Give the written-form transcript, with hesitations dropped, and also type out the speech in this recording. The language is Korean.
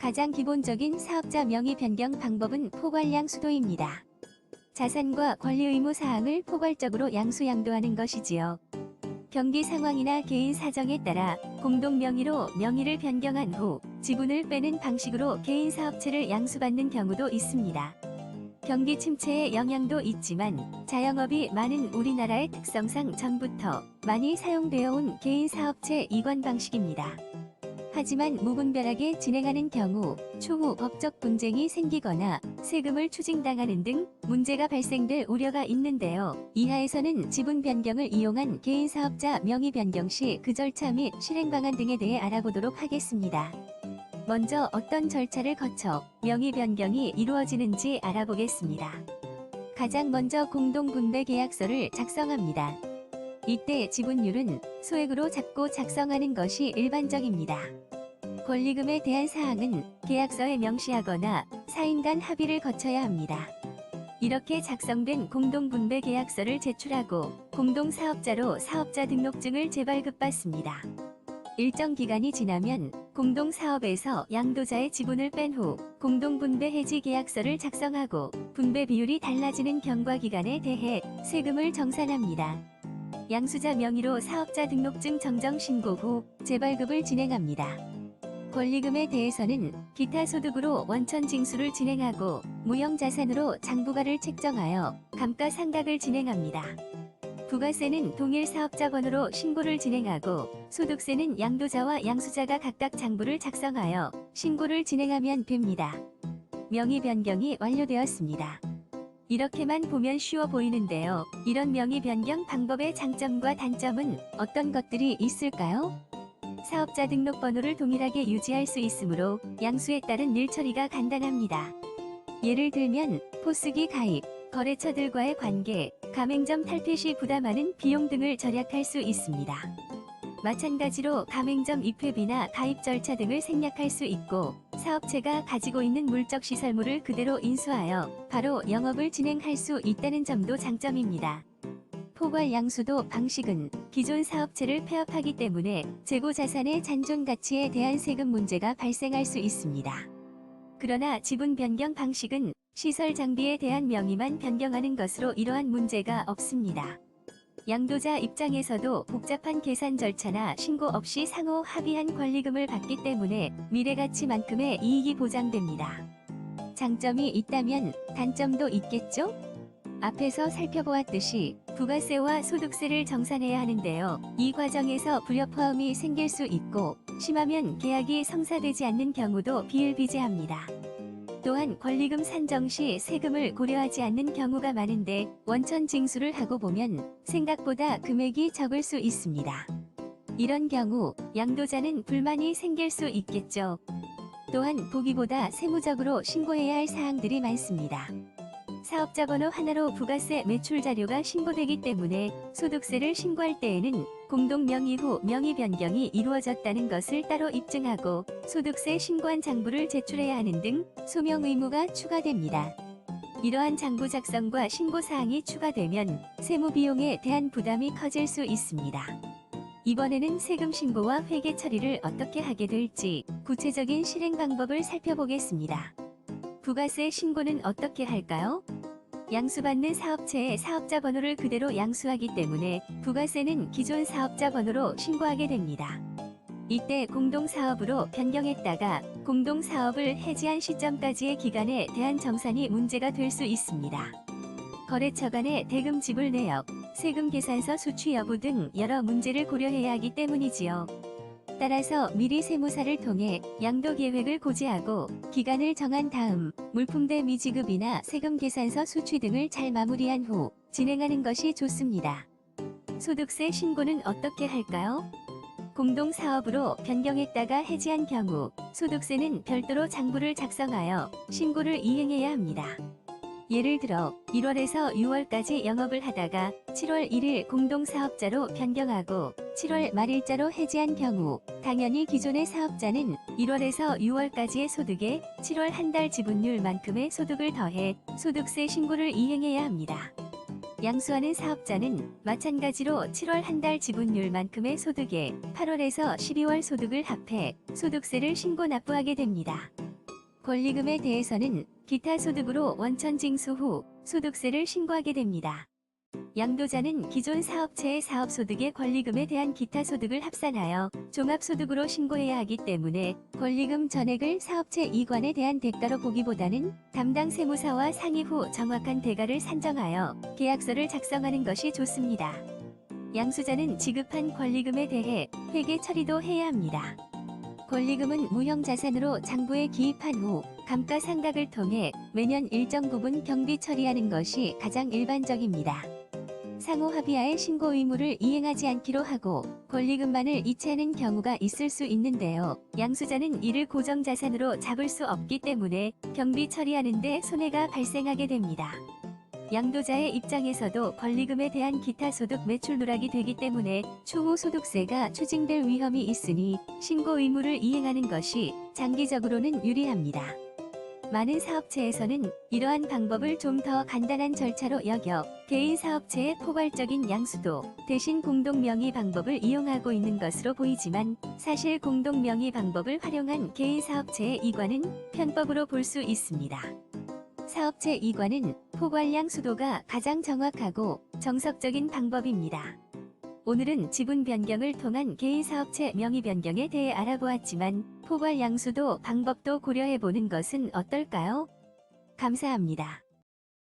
가장 기본적인 사업자 명의 변경 방법은 포괄 양수도입니다. 자산과 권리 의무 사항을 포괄적으로 양수양도하는 것이지요. 경기 상황이나 개인 사정에 따라 공동 명의로 명의를 변경한 후 지분을 빼는 방식으로 개인 사업체를 양수받는 경우도 있습니다. 경기 침체의 영향도 있지만 자영업이 많은 우리나라의 특성상 전부터 많이 사용되어 온 개인 사업체 이관 방식입니다. 하지만 무분별하게 진행하는 경우 추후 법적 분쟁이 생기거나 세금을 추징당하는 등 문제가 발생될 우려가 있는데요. 이하에서는 지분 변경을 이용한 개인 사업자 명의 변경 시 그 절차 및 실행 방안 등에 대해 알아보도록 하겠습니다. 먼저 어떤 절차를 거쳐 명의 변경이 이루어지는지 알아보겠습니다. 가장 먼저 공동분배계약서를 작성합니다. 이때 지분율은 소액으로 잡고 작성하는 것이 일반적입니다. 권리금에 대한 사항은 계약서에 명시하거나 사인 간 합의를 거쳐야 합니다. 이렇게 작성된 공동분배계약서를 제출하고 공동사업자로 사업자 등록증을 재발급받습니다. 일정 기간이 지나면 공동사업에서 양도자의 지분을 뺀 후 공동분배 해지 계약서를 작성하고 분배 비율이 달라지는 경과 기간에 대해 세금을 정산합니다. 양수자 명의로 사업자 등록증 정정 신고 후 재발급을 진행합니다. 권리금에 대해서는 기타 소득으로 원천 징수를 진행하고 무형자산으로 장부가를 책정하여 감가상각을 진행합니다. 부가세는 동일 사업자 번호로 신고를 진행하고 소득세는 양도자와 양수자가 각각 장부를 작성하여 신고를 진행하면 됩니다. 명의 변경이 완료되었습니다. 이렇게만 보면 쉬워 보이는데요. 이런 명의 변경 방법의 장점과 단점은 어떤 것들이 있을까요? 사업자 등록번호를 동일하게 유지할 수 있으므로 양수에 따른 일 처리가 간단합니다. 예를 들면 포스기 가입, 거래처들과의 관계, 가맹점 탈퇴 시 부담하는 비용 등을 절약할 수 있습니다. 마찬가지로 가맹점 입회비나 가입 절차 등을 생략할 수 있고 사업체가 가지고 있는 물적 시설물을 그대로 인수하여 바로 영업을 진행할 수 있다는 점도 장점입니다. 포괄 양수도 방식은 기존 사업체를 폐업하기 때문에 재고 자산의 잔존 가치에 대한 세금 문제가 발생할 수 있습니다. 그러나 지분 변경 방식은 시설 장비에 대한 명의만 변경하는 것으로 이러한 문제가 없습니다. 양도자 입장에서도 복잡한 계산 절차나 신고 없이 상호 합의한 권리금을 받기 때문에 미래가치만큼의 이익이 보장됩니다. 장점이 있다면 단점도 있겠죠? 앞에서 살펴보았듯이 부가세와 소득세를 정산해야 하는데요. 이 과정에서 불협화음이 생길 수 있고 심하면 계약이 성사되지 않는 경우도 비일비재합니다. 또한 권리금 산정 시 세금을 고려하지 않는 경우가 많은데 원천 징수를 하고 보면 생각보다 금액이 적을 수 있습니다. 이런 경우 양도자는 불만이 생길 수 있겠죠. 또한 보기보다 세무적으로 신고해야 할 사항들이 많습니다. 사업자 번호 하나로 부가세 매출 자료가 신고되기 때문에 소득세를 신고할 때에는 공동 명의 후 명의 변경이 이루어졌다는 것을 따로 입증하고 소득세 신고한 장부를 제출해야 하는 등 소명 의무가 추가됩니다. 이러한 장부 작성과 신고 사항이 추가되면 세무 비용에 대한 부담이 커질 수 있습니다. 이번에는 세금 신고와 회계 처리를 어떻게 하게 될지 구체적인 실행 방법을 살펴보겠습니다. 부가세 신고는 어떻게 할까요? 양수받는 사업체의 사업자 번호를 그대로 양수하기 때문에 부가세는 기존 사업자 번호로 신고하게 됩니다. 이때 공동사업으로 변경했다가 공동사업을 해지한 시점까지의 기간에 대한 정산이 문제가 될 수 있습니다. 거래처 간의 대금 지불 내역, 세금 계산서 수취 여부 등 여러 문제를 고려해야 하기 때문이지요. 따라서 미리 세무사를 통해 양도 계획을 고지하고 기간을 정한 다음 물품대 미지급이나 세금 계산서 수취 등을 잘 마무리한 후 진행하는 것이 좋습니다. 소득세 신고는 어떻게 할까요? 공동사업으로 변경했다가 해지한 경우 소득세는 별도로 장부를 작성하여 신고를 이행해야 합니다. 예를 들어 1월에서 6월까지 영업을 하다가 7월 1일 공동사업자로 변경하고 7월 말일자로 해지한 경우 당연히 기존의 사업자는 1월에서 6월까지의 소득에 7월 한 달 지분율만큼의 소득을 더해 소득세 신고를 이행해야 합니다. 양수하는 사업자는 마찬가지로 7월 한 달 지분율만큼의 소득에 8월에서 12월 소득을 합해 소득세를 신고 납부하게 됩니다. 권리금에 대해서는 기타 소득으로 원천 징수 후 소득세를 신고하게 됩니다. 양도자는 기존 사업체의 사업소득의 권리금에 대한 기타 소득을 합산하여 종합소득으로 신고해야 하기 때문에 권리금 전액을 사업체 이관에 대한 대가로 보기보다는 담당 세무사와 상의 후 정확한 대가를 산정하여 계약서를 작성하는 것이 좋습니다. 양수자는 지급한 권리금에 대해 회계 처리도 해야 합니다. 권리금은 무형자산으로 장부에 기입한 후 감가상각을 통해 매년 일정 부분 경비 처리하는 것이 가장 일반적입니다. 상호 합의하에 신고 의무를 이행하지 않기로 하고 권리금만을 이체하는 경우가 있을 수 있는데요. 양수자는 이를 고정자산으로 잡을 수 없기 때문에 경비 처리하는 데 손해가 발생하게 됩니다. 양도자의 입장에서도 권리금에 대한 기타 소득 매출 누락이 되기 때문에 추후 소득세가 추징될 위험이 있으니 신고 의무를 이행하는 것이 장기적으로는 유리합니다. 많은 사업체에서는 이러한 방법을 좀 더 간단한 절차로 여겨 개인 사업체의 포괄적인 양수도 대신 공동명의 방법을 이용하고 있는 것으로 보이지만 사실 공동명의 방법을 활용한 개인 사업체의 이관은 편법으로 볼 수 있습니다. 사업체 이관은 포괄양 수도가 가장 정확하고 정석적인 방법입니다. 오늘은 지분 변경을 통한 개인 사업체 명의 변경에 대해 알아보았지만 포괄 양수도 방법도 고려해보는 것은 어떨까요? 감사합니다.